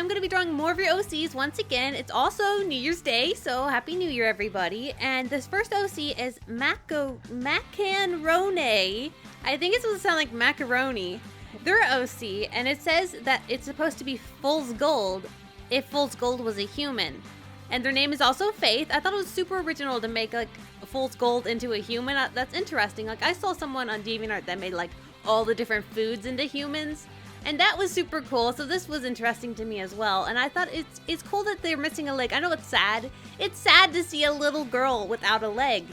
I'm going to be drawing more of your OCs once again. It's also New Year's Day, so Happy New Year, everybody. And this first OC is Macaronnei. I think it's supposed to sound like macaroni. They're OC, and it says that it's supposed to be Fool's Gold if Fool's Gold was a human. And their name is also Faith. I thought it was super original to make like Fool's Gold into a human. That's interesting. Like I saw someone on DeviantArt that made like all the different foods into humans. And that was super cool, so this was interesting to me as well. And I thought it's cool that they're missing a leg. I know it's sad. It's sad to see a little girl without a leg.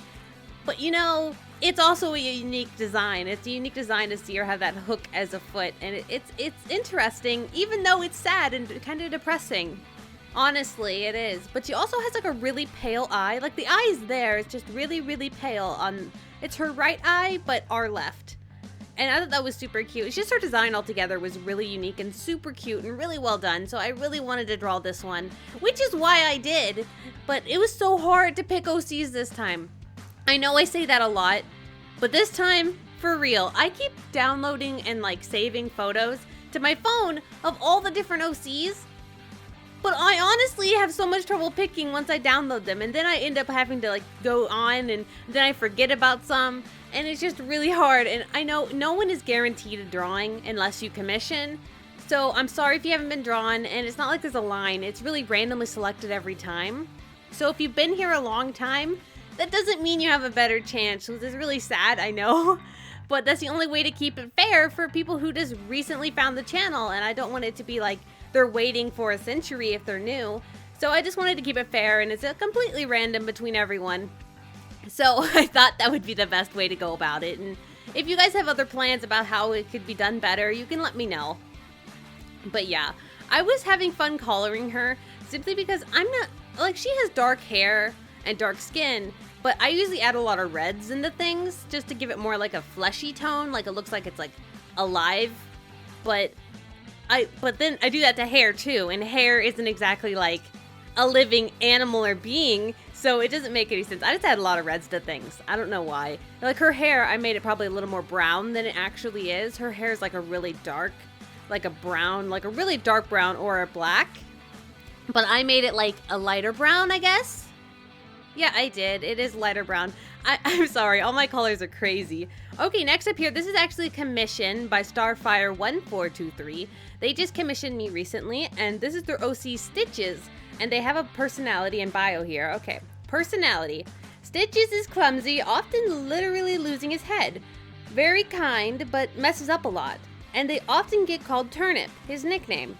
But you know, it's also a unique design. It's a unique design to see her have that hook as a foot. And it's interesting, even though it's sad and kind of depressing. Honestly, it is. But she also has like a really pale eye. Like the eye is there, it's just really, really pale. It's her right eye, but our left. And I thought that was super cute. It's just her design altogether was really unique and super cute and really well done. So I really wanted to draw this one, which is why I did. But it was so hard to pick OCs this time. I know I say that a lot, but this time, for real, I keep downloading and like saving photos to my phone of all the different OCs. But I honestly have so much trouble picking once I download them. And then I end up having to like go on and then I forget about some. And it's just really hard. And I know no one is guaranteed a drawing unless you commission. So I'm sorry if you haven't been drawn. And it's not like there's a line. It's really randomly selected every time. So if you've been here a long time, that doesn't mean you have a better chance. Which is really sad, I know. But that's the only way to keep it fair for people who just recently found the channel. And I don't want it to be like they're waiting for a century if they're new. So I just wanted to keep it fair. And it's completely random between everyone. So I thought that would be the best way to go about it. And if you guys have other plans about how it could be done better, you can let me know. But yeah, I was having fun coloring her simply because I'm not, like she has dark hair and dark skin, but I usually add a lot of reds into things just to give it more like a fleshy tone. Like it looks like it's like alive, but then I do that to hair too. And hair isn't exactly like a living animal or being. So it doesn't make any sense. I just add a lot of reds to things. I don't know why. Like her hair, I made it probably a little more brown than it actually is. Her hair is like a really dark, like a brown, like a really dark brown or a black. But I made it like a lighter brown, I guess. Yeah, I did. It is lighter brown. I'm sorry. All my colors are crazy. Okay, next up here. This is actually commissioned by Starfire1423. They just commissioned me recently. And this is their OC Stitches. And they have a personality and bio here. Okay, personality. Stitches is clumsy, often literally losing his head. Very kind, but messes up a lot. And they often get called Turnip, his nickname.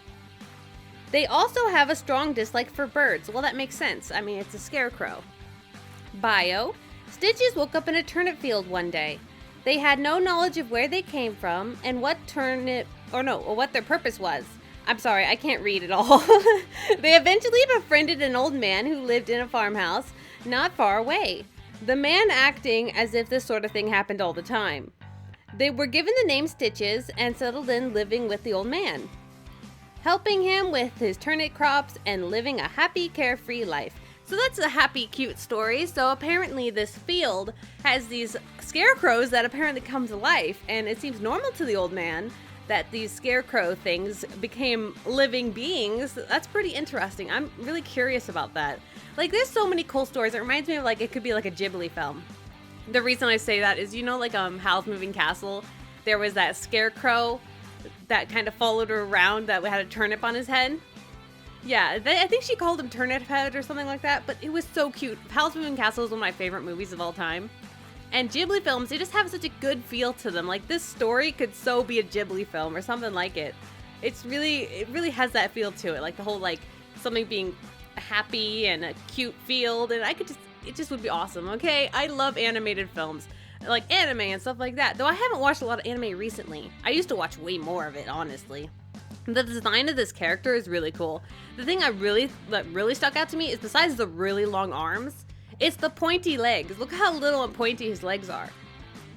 They also have a strong dislike for birds. Well, that makes sense. I mean, it's a scarecrow. Bio. Stitches woke up in a turnip field one day. They had no knowledge of where they came from and what their purpose was. I'm sorry, I can't read at all. They eventually befriended an old man who lived in a farmhouse not far away. The man acting as if this sort of thing happened all the time. They were given the name Stitches and settled in living with the old man, helping him with his turnip crops and living a happy, carefree life. So that's a happy, cute story. So apparently this field has these scarecrows that apparently come to life, and it seems normal to the old man that these scarecrow things became living beings. That's pretty interesting. I'm really curious about that. Like, there's so many cool stories. It reminds me of, like, it could be like a Ghibli film. The reason I say that is, you know, like, Howl's Moving Castle, there was that scarecrow that kind of followed her around that had a turnip on his head. Yeah, I think she called him Turnip Head or something like that, but it was so cute. Howl's Moving Castle is one of my favorite movies of all time. And Ghibli films, they just have such a good feel to them. Like, this story could so be a Ghibli film or something like it. It really has that feel to it. Like, the whole, like, something being happy and a cute field. And it just would be awesome, okay? I love animated films. Like, anime and stuff like that. Though I haven't watched a lot of anime recently. I used to watch way more of it, honestly. The design of this character is really cool. The thing that really stuck out to me is, besides the really long arms, it's the pointy legs. Look how little and pointy his legs are.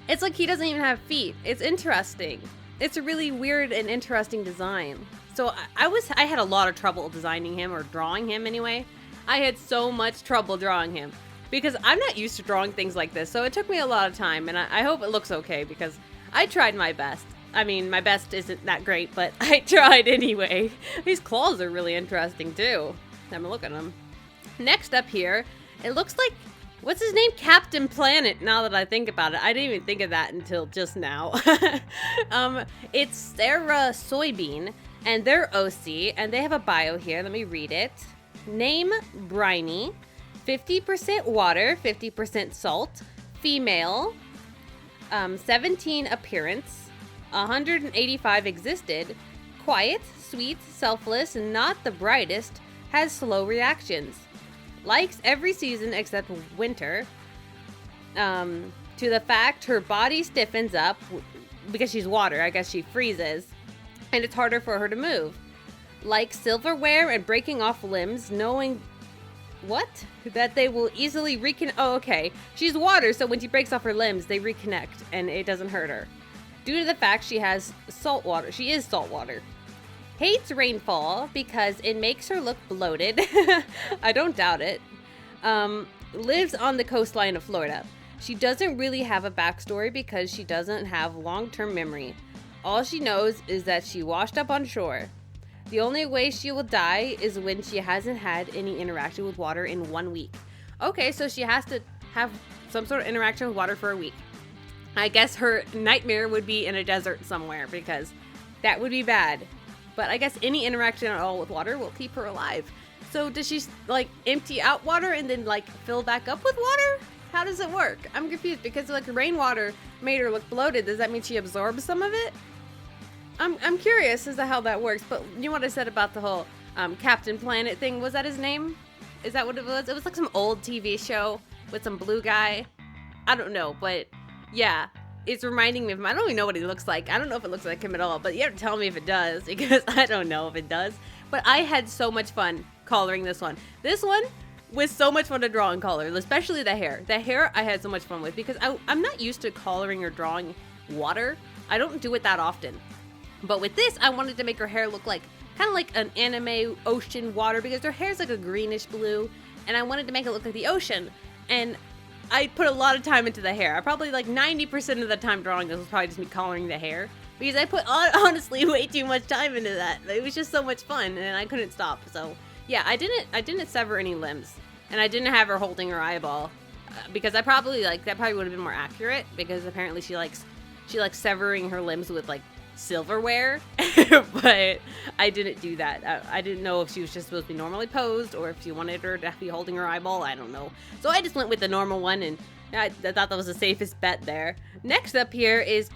It's like he doesn't even have feet. It's interesting. It's a really weird and interesting design. So I had a lot of trouble designing him, or drawing him anyway. I had so much trouble drawing him because I'm not used to drawing things like this. So it took me a lot of time, and I hope it looks okay because I tried my best. I mean, my best isn't that great, but I tried anyway. These claws are really interesting too. I'm gonna look at them. Next up here, it looks like, what's his name? Captain Planet, now that I think about it. I didn't even think of that until just now. It's Serasoybean, and they're OC, and they have a bio here. Let me read it. Name, briny. 50% water, 50% salt. Female. 17 appearance. 185 existed. Quiet, sweet, selfless, not the brightest. Has slow reactions. Likes every season except winter. To the fact her body stiffens up because she's water. I guess she freezes. And it's harder for her to move. Likes silverware and breaking off limbs, knowing what? That they will easily reconnect. Oh, okay. She's water, so when she breaks off her limbs, they reconnect and it doesn't hurt her. Due to the fact she has salt water. She is salt water. Hates rainfall because it makes her look bloated. I don't doubt it. Lives on the coastline of Florida. She doesn't really have a backstory because she doesn't have long-term memory. All she knows is that she washed up on shore. The only way she will die is when she hasn't had any interaction with water in 1 week. Okay, so she has to have some sort of interaction with water for a week. I guess her nightmare would be in a desert somewhere because that would be bad. But I guess any interaction at all with water will keep her alive. So does she like empty out water and then like fill back up with water? How does it work? I'm confused because like rainwater made her look bloated. Does that mean she absorbs some of it? I'm curious as to how that works. But you know what I said about the whole Captain Planet thing? Was that his name? Is that what it was? It was like some old TV show with some blue guy. I don't know, but yeah. It's reminding me of him. I don't even know what he looks like. I don't know if it looks like him at all, but you have to tell me if it does because I don't know if it does. But I had so much fun coloring this one. This one was so much fun to draw and color, especially the hair. The hair I had so much fun with because I'm not used to coloring or drawing water. I don't do it that often. But with this, I wanted to make her hair look like kind of like an anime ocean water because her hair's like a greenish blue and I wanted to make it look like the ocean. And I put a lot of time into the hair. I probably like 90% of the time drawing this was probably just me coloring the hair because I put honestly way too much time into that. It was just so much fun and I couldn't stop. So yeah, I didn't sever any limbs and I didn't have her holding her eyeball because I probably like that probably would have been more accurate because apparently she likes severing her limbs with like silverware, but I didn't do that. I didn't know if she was just supposed to be normally posed or if she wanted her to be holding her eyeball. I don't know. So I just went with the normal one and I thought that was the safest bet there. Next up here is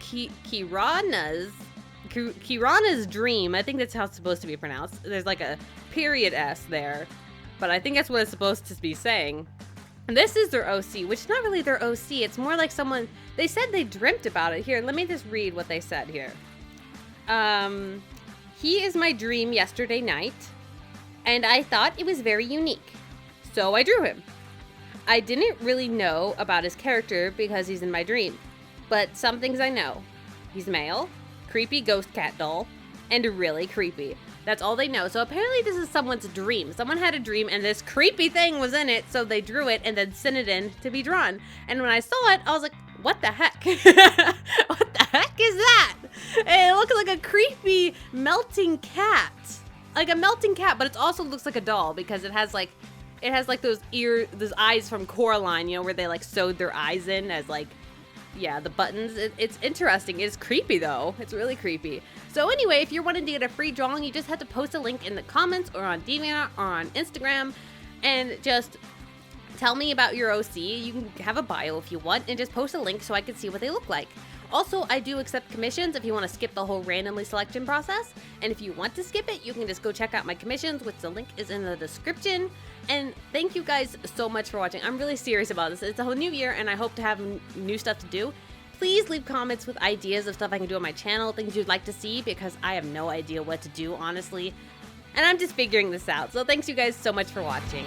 Kirana's Dream. I think that's how it's supposed to be pronounced. There's like a period S there, but I think that's what it's supposed to be saying. And this is their OC, which is not really their OC. It's more like someone, they said they dreamt about it. Here, let me just read what they said here. He is my dream yesterday night, and I thought it was very unique, so I drew him. I didn't really know about his character because he's in my dream, but some things I know. He's male, creepy ghost cat doll, and really creepy. That's all they know. So apparently this is someone's dream. Someone had a dream and this creepy thing was in it, so they drew it and then sent it in to be drawn. And when I saw it, I was like, what the heck? What the heck is that? And it looks like a creepy melting cat. Like a melting cat, but it also looks like a doll because it has like those eyes from Coraline, you know, where they like sewed their eyes in as like, yeah, the buttons. It's interesting. It's creepy though. It's really creepy. So anyway, if you're wanting to get a free drawing, you just have to post a link in the comments or on DeviantArt or on Instagram and just tell me about your OC. You can have a bio if you want and just post a link so I can see what they look like. Also, I do accept commissions if you want to skip the whole randomly selection process. And if you want to skip it, you can just go check out my commissions, which the link is in the description. And thank you guys so much for watching. I'm really serious about this. It's a whole new year and I hope to have new stuff to do. Please leave comments with ideas of stuff I can do on my channel, things you'd like to see, because I have no idea what to do, honestly. And I'm just figuring this out. So thanks you guys so much for watching.